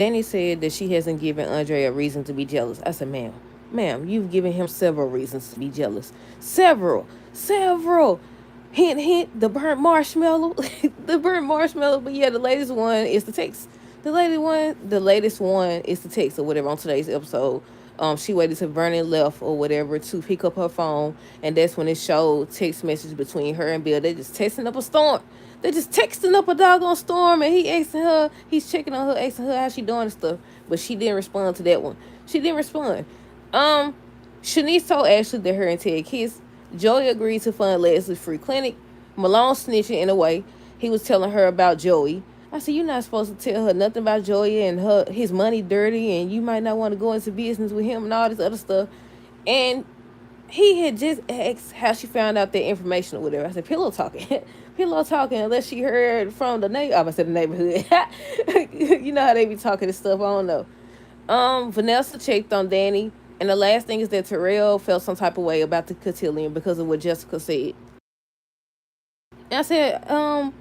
Danny said that she hasn't given Andre a reason to be jealous. I said, ma'am, you've given him several reasons to be jealous. Several. Hint, hint, the burnt marshmallow. The burnt marshmallow. But yeah, the latest one is the text. The latest one is the text or whatever on today's episode. She waited till Vernon left or whatever to pick up her phone, and that's when it showed text message between her and Bill. They just texting up a storm. They just texting up a doggone storm, and he's checking on her, asking her how she doing and stuff. But she didn't respond to that one. She didn't respond. Um, Shanice told Ashley that her and Ted kissed. Joey agreed to fund Leslie's free clinic. Malone snitching in a way. He was telling her about Joey. I said, you're not supposed to tell her nothing about Joey and his money dirty, and you might not want to go into business with him and all this other stuff. And he had just asked how she found out that information or whatever. I said, pillow talking. Pillow talking, unless she heard from the neighborhood. I said the neighborhood. You know how they be talking and stuff. I don't know. Vanessa checked on Danny. And the last thing is that Terrell felt some type of way about the cotillion because of what Jessica said. And I said,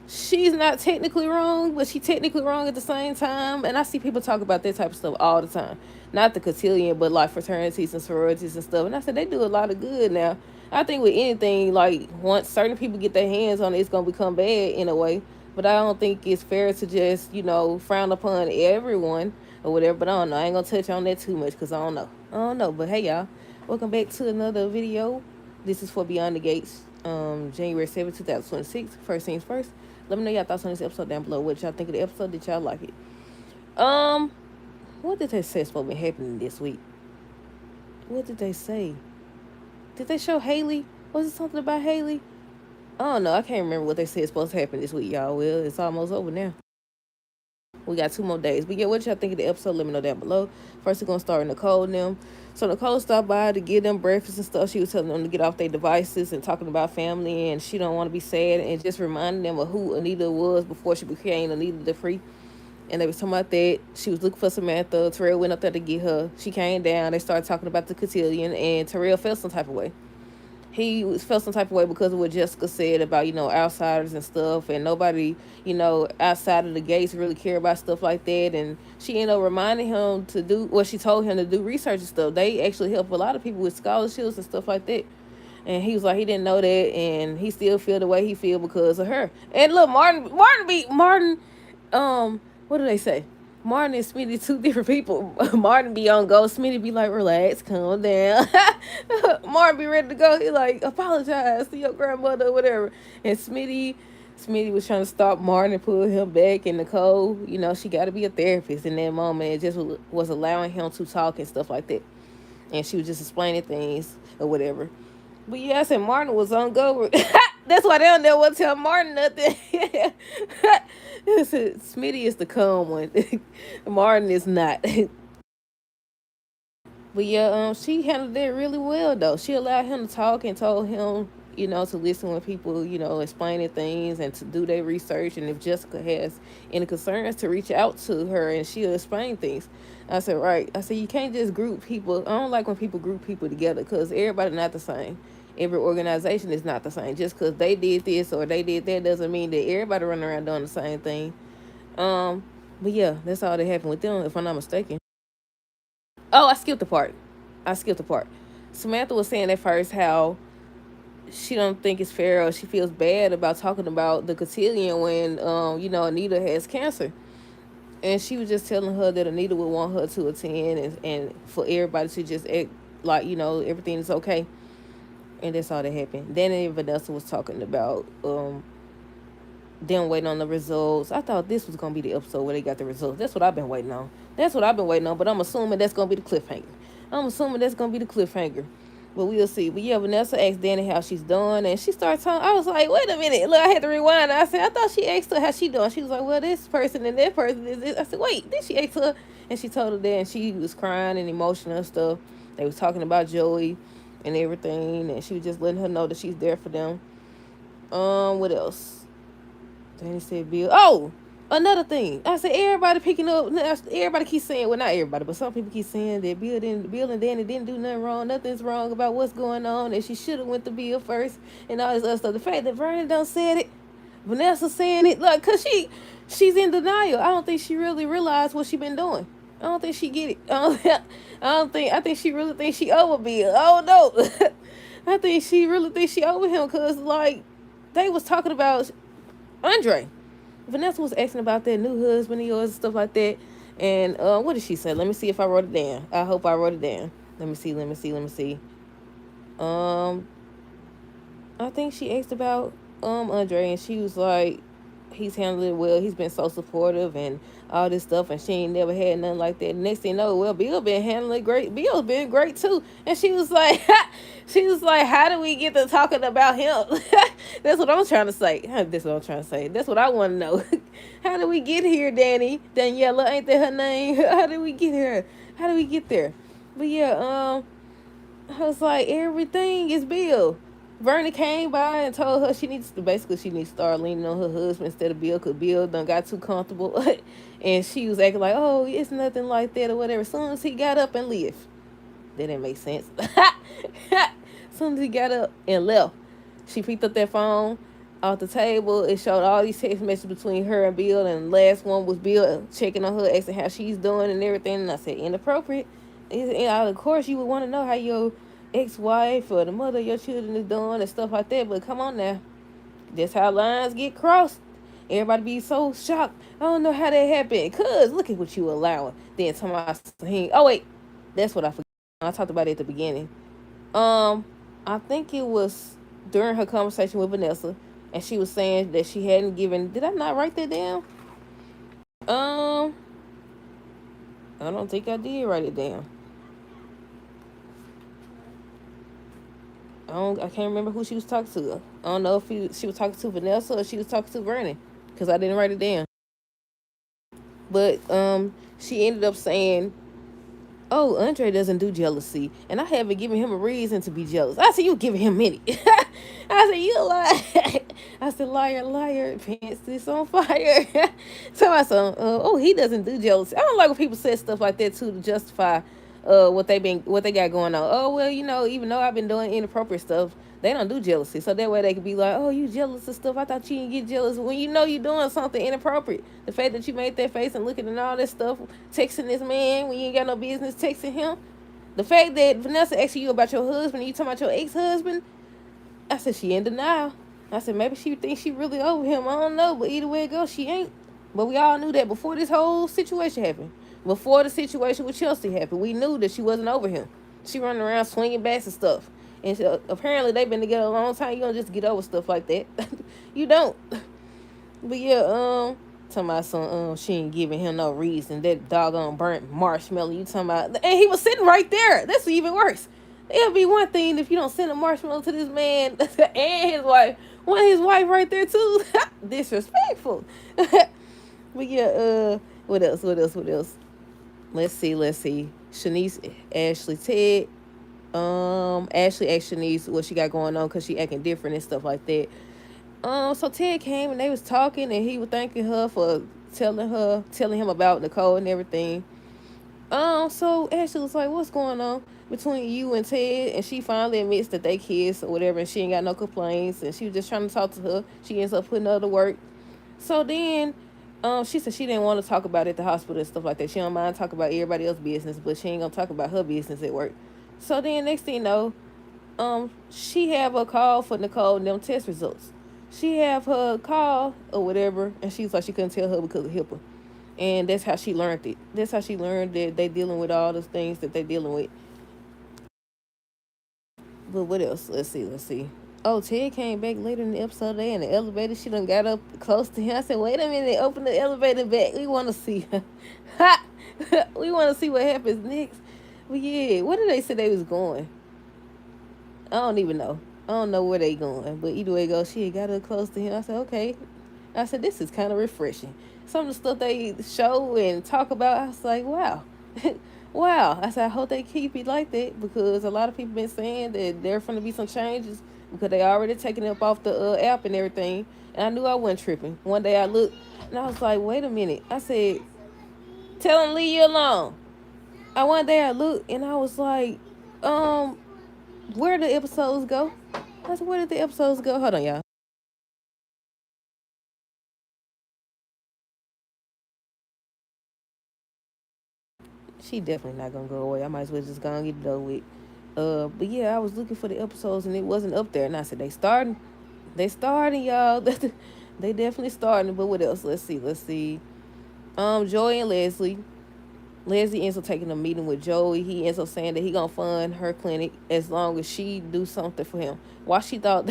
she's not technically wrong, but she technically wrong at the same time. And I see people talk about that type of stuff all the time. Not the cotillion, but like fraternities and sororities and stuff. And I said, they do a lot of good now. I think with anything, like, once certain people get their hands on it, it's going to become bad in a way. But I don't think it's fair to just, frown upon everyone or whatever. But I don't know. I ain't going to touch on that too much because I don't know. But hey, y'all. Welcome back to another video. This is for Beyond the Gates, January 7th, 2026. First things first. Let me know y'all thoughts on this episode down below. What y'all think of the episode? Did y'all like it? What did they say supposed to be happening this week? What did they say? Did they show Haley? Was it something about Haley? I don't know. I can't remember what they said supposed to happen this week, y'all. Well, it's almost over now. We got 2 more days. But yeah, what y'all think of the episode? Let me know down below. First, we're going to start with Nicole and them. So Nicole stopped by to give them breakfast and stuff. She was telling them to get off their devices and talking about family, and she don't want to be sad, and just reminding them of who Anita was before she became Anita the Free. And they was talking about that. She was looking for Samantha. Terrell went up there to get her. She came down. They started talking about the cotillion, and Terrell felt some type of way. He felt some type of way because of what Jessica said about, outsiders and stuff, and nobody, outside of the gates really care about stuff like that. And she ended up reminding him to do what she told him to do, research and stuff. They actually help a lot of people with scholarships and stuff like that. And he was like, he didn't know that, and he still feel the way he feel because of her. And look, Martin, what do they say? Martin and Smitty, 2 different people. Martin be on go. Smitty be like, relax, calm down. Martin be ready to go. He like, apologize to your grandmother or whatever. And Smitty was trying to stop Martin and pull him back. And Nicole, she got to be a therapist in that moment. It just was allowing him to talk and stuff like that. And she was just explaining things or whatever. But yeah, I said Martin was on go. That's why they don't know what to tell Martin nothing. Smitty is the calm one. Martin is not. But yeah, she handled it really well though. She allowed him to talk and told him, to listen when people, explaining things and to do their research. And if Jessica has any concerns, to reach out to her and she'll explain things. I said, right. I said, you can't just group people. I don't like when people group people together because everybody not the same. Every organization is not the same. Just because they did this or they did that doesn't mean that everybody running around doing the same thing. But yeah, that's all that happened with them, if I'm not mistaken. Oh, I skipped the part. Samantha was saying at first how she don't think it's fair or she feels bad about talking about the cotillion when, Anita has cancer. And she was just telling her that Anita would want her to attend and for everybody to just act like, everything is okay. And that's all that happened. Danny and Vanessa was talking about them waiting on the results. I thought this was going to be the episode where they got the results. That's what I've been waiting on. But I'm assuming that's going to be the cliffhanger. But we'll see. But yeah, Vanessa asked Danny how she's doing, and she started talking. I was like, wait a minute. Look, I had to rewind. I said, I thought she asked her how she doing. She was like, well, this person and that person is this. I said, wait, did she ask her? And she told her that, and she was crying and emotional and stuff. They was talking about Joey and everything, and she was just letting her know that she's there for them. What else? Danny said Bill. Oh, another thing. I said everybody picking up. Everybody keeps saying, well, not everybody, but some people keep saying that Bill and Danny didn't do nothing wrong. Nothing's wrong about what's going on, and she should have went to Bill first, and all this other stuff. The fact that Vernon done said it, Vanessa saying it, like, cause She's in denial. I don't think she really realized what she been doing. I don't think she get it. I think she really thinks she over Bill. Oh no. I think she really thinks she over him because like they was talking about Andre. Vanessa was asking about that new husband of yours and stuff like that. And what did she say? Let me see if I wrote it down. I hope I wrote it down. Let me see. Let me see. Let me see. Um, I think she asked about Andre, and she was like, he's handled it well. He's been so supportive and all this stuff, and she ain't never had nothing like that. Next thing you know, well, Bill been handling it great. Bill's been great too, and she was like, she was like, how do we get to talking about him? That's what I'm trying to say. That's what I'm trying to say. That's what I want to know. How do we get here, Danny? Daniela, ain't that her name? How did we get here? How do we get there? But yeah, I was like, everything is Bill. Verna came by and told her she needs to start leaning on her husband instead of Bill because Bill done got too comfortable. And she was acting like, oh, it's nothing like that or whatever. As soon as he got up and left. That didn't make sense. As soon as he got up and left, she picked up that phone off the table. It showed all these text messages between her and Bill, and the last one was Bill checking on her, asking how she's doing and everything. And I said, inappropriate. And of course, you would want to know how your ex-wife or the mother of your children is doing and stuff like that. But come on now, that's how lines get crossed. Everybody be so shocked. I don't know how that happened. Cause look at what you allowing. Then somebody, oh wait, that's what I forgot. I talked about it at the beginning. Um, I think it was during her conversation with Vanessa, and she was saying that she hadn't given. Did I not write that down? Um, I don't think I did write it down. I can't remember who she was talking to. I don't know if she was talking to Vanessa or she was talking to Vernon, because I didn't write it down. But she ended up saying, oh, Andre doesn't do jealousy, and I haven't given him a reason to be jealous. I said, you giving him many. I said, you lie. I said, liar, liar, pants is on fire. So I said, oh, he doesn't do jealousy. I don't like when people say stuff like that too to justify what they got going on. Oh well, even though I've been doing inappropriate stuff, they don't do jealousy. So that way they could be like, oh, you jealous of stuff. I thought you didn't get jealous when you know you're doing something inappropriate. The fact that you made that face and looking at all this stuff, texting this man when you ain't got no business texting him. The fact that Vanessa asking you about your husband and you talking about your ex-husband, I said she in denial. I said maybe she thinks she really over him. I don't know, but either way it goes, she ain't. But we all knew that before this whole situation happened. Before the situation with Chelsea happened, we knew that she wasn't over him. She running around swinging bats and stuff. And so, apparently they've been together a long time. You don't just get over stuff like that. You don't. But yeah, talking about some she ain't giving him no reason. That doggone burnt marshmallow you talking about, and he was sitting right there. That's even worse. It'll be one thing if you don't send a marshmallow to this man and his wife. Want his wife right there too. Disrespectful. But yeah, what else? What else? What else? Let's see. Let's see. Shanice, Ashley, Ted. Ashley asked Shanice what she got going on because she acting different and stuff like that. So Ted came and they was talking and he was thanking her for telling him about Nicole and everything. So Ashley was like, what's going on between you and Ted? And she finally admits that they kiss or whatever, and she ain't got no complaints, and she was just trying to talk to her. She ends up putting her to work. So then, she said she didn't want to talk about it at the hospital and stuff like that. She don't mind talking about everybody else's business, but she ain't gonna talk about her business at work. So then next thing you know, she have a call for Nicole and them test results. She have her call or whatever, and she's like she couldn't tell her because of HIPAA. And that's how she learned it. That's how she learned that they dealing with all those things that they dealing with. But what else? Let's see. Let's see. Oh, Ted came back later in the episode there in the elevator. She done got up close to him. I said, wait a minute, open the elevator back. We want to see her. We want to see what happens next. But yeah, where did they say they was going? I don't even know. I don't know where they going. But either way it goes, she got up close to him. I said, okay. I said, this is kind of refreshing. Some of the stuff they show and talk about, I was like, wow. Wow. I said, I hope they keep it like that because a lot of people been saying that there are going to be some changes because they already taking it up off the app and everything. And I knew I wasn't tripping. One day I looked and I was like, wait a minute. I said, tell them leave you alone. One day I looked and I was like, where did the episodes go? I said, where did the episodes go? Hold on, y'all. She definitely not gonna go away. I might as well just go and get it over with. But yeah, I was looking for the episodes and it wasn't up there, and I said they starting. They starting, y'all. They definitely starting. But what else? Let's see. Let's see. Joey and Leslie. Leslie ends up taking a meeting with Joey. He ends up saying that he gonna fund her clinic as long as she do something for him. Why she thought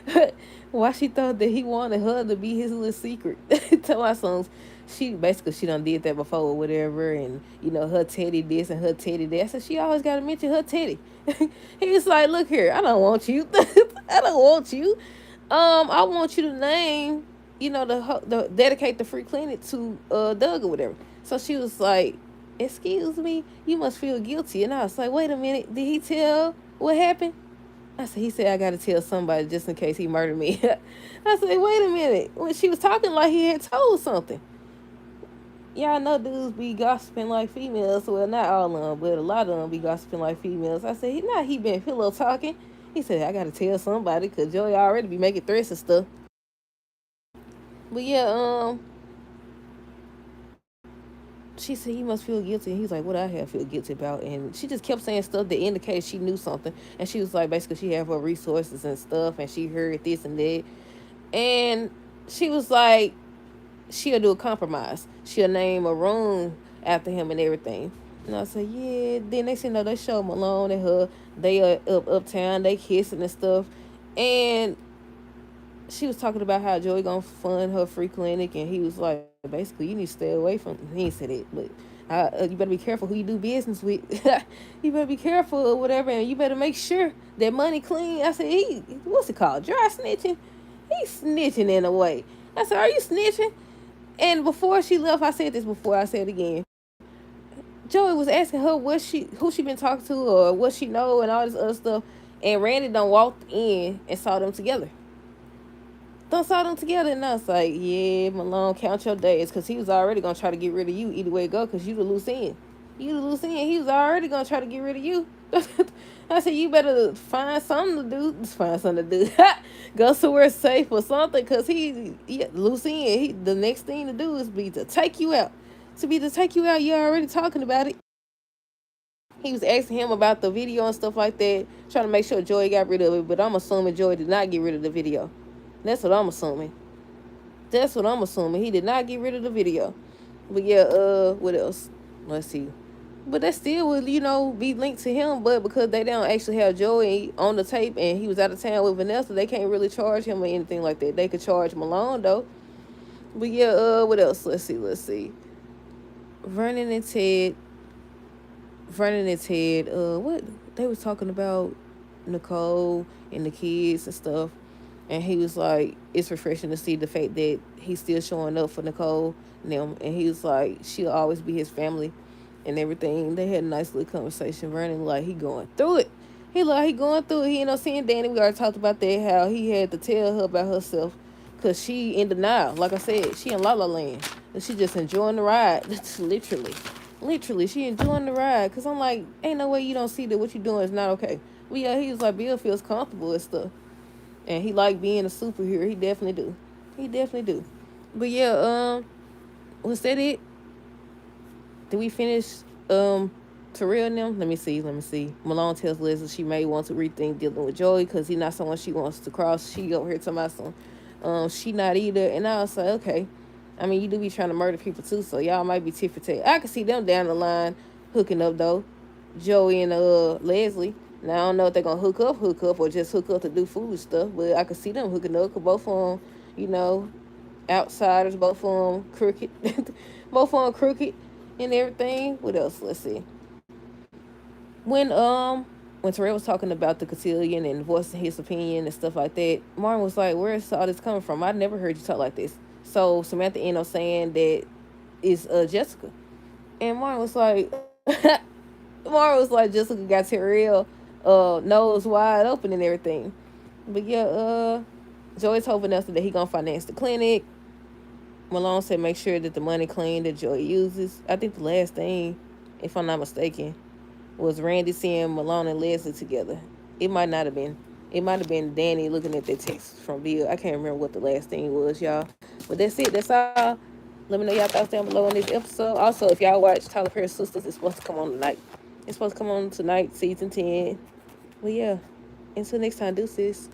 that, why she thought that he wanted her to be his little secret. To my sons, she done did that before or whatever, and her teddy this and her teddy that. So she always gotta mention her teddy. He was like, look here, I don't want you. I don't want you. I want you to name, the dedicate the free clinic to Doug or whatever. So she was like, excuse me, you must feel guilty. And I was like, wait a minute, did he tell what happened? I said, he said, I got to tell somebody just in case he murdered me. I said, wait a minute. When she was talking like he had told something. Y'all know dudes be gossiping like females. Well, not all of them, but a lot of them be gossiping like females. I said, he been pillow talking. He said, I got to tell somebody because Joey already be making threats and stuff. But yeah, she said, you must feel guilty. And he's like, what I have feel guilty about? And she just kept saying stuff that indicated she knew something. And she was like, basically, she had her resources and stuff. And she heard this and that. And she was like, she'll do a compromise. She'll name a room after him and everything. And I said, yeah. Then they said, no, they show Malone and her. They are uptown. They kissing and stuff. And she was talking about how Joey gonna fund her free clinic, and he was like, basically, you need to stay away from. He ain't said it, but you better be careful who you do business with. You better be careful or whatever, and you better make sure that money clean. I said, what's it called? Dry snitching. He's snitching in a way. I said, are you snitching? And before she left, I said this before. I said it again. Joey was asking her who she been talking to or what she know and all this other stuff, and Randy done walked in and saw them together. Don't saw them together, and I was like, yeah, Malone, count your days, because he was already going to try to get rid of you either way it go, because you the loose end. You the loose end. He was already going to try to get rid of you. I said, you better find something to do. Find something to do. Go somewhere safe or something, because loose end. The next thing to do is be to take you out. To take you out, you're already talking about it. He was asking him about the video and stuff like that, trying to make sure Joey got rid of it, but I'm assuming Joey did not get rid of the video. That's what I'm assuming. He did not get rid of the video. But yeah, what else? Let's see. But that still would, be linked to him. But because they don't actually have Joey on the tape and he was out of town with Vanessa, they can't really charge him or anything like that. They could charge Malone though. But yeah, what else? Let's see. Vernon and Ted. What they was talking about Nicole and the kids and stuff. And he was like, it's refreshing to see the fact that he's still showing up for Nicole and them. And he was like, she'll always be his family and everything. They had a nice little conversation. Vernon, like, he going through it. He going through it. He ain't seeing Danny. We already talked about that, how he had to tell her about herself. Because she in denial. Like I said, she in La La Land. And she just enjoying the ride. Literally, she enjoying the ride. Because I'm like, ain't no way you don't see that what you doing is not okay. But yeah, he was like, Bill feels comfortable and stuff. And he like being a superhero. He definitely do. But yeah, was that it? Did we finish Terrell and them? Let me see. Malone tells Leslie she may want to rethink dealing with Joey because he's not someone she wants to cross. She over here talking about some she not either. And I was like, okay. I mean, you do be trying to murder people too, so y'all might be tit for tat. I can see them down the line hooking up though. Joey and Leslie. Now, I don't know if they're going to hook up, or just hook up to do foolish stuff, but I could see them hooking up, because both of them, outsiders, both of them crooked. Both of them crooked and everything. What else? Let's see. When Terrell was talking about the cotillion and voicing his opinion and stuff like that, Martin was like, where's all this coming from? I never heard you talk like this. So Samantha ended up saying that it's Jessica. And Martin was like, Jessica got Terrell nose wide open and everything. But yeah, Joey told Vanessa that he gonna finance the clinic. Malone said make sure that the money clean that Joey uses. I think the last thing, if I'm not mistaken, was Randy seeing Malone and Leslie together. It might not have been. It might have been Danny looking at that text from Bill. I can't remember what the last thing was, y'all. But that's it. That's all. Let me know y'all thoughts down below on this episode. Also, if y'all watch Tyler Perry's Sisters, it's supposed to come on tonight. It's supposed to come on tonight, season 10. Well, yeah. Until next time, deuces.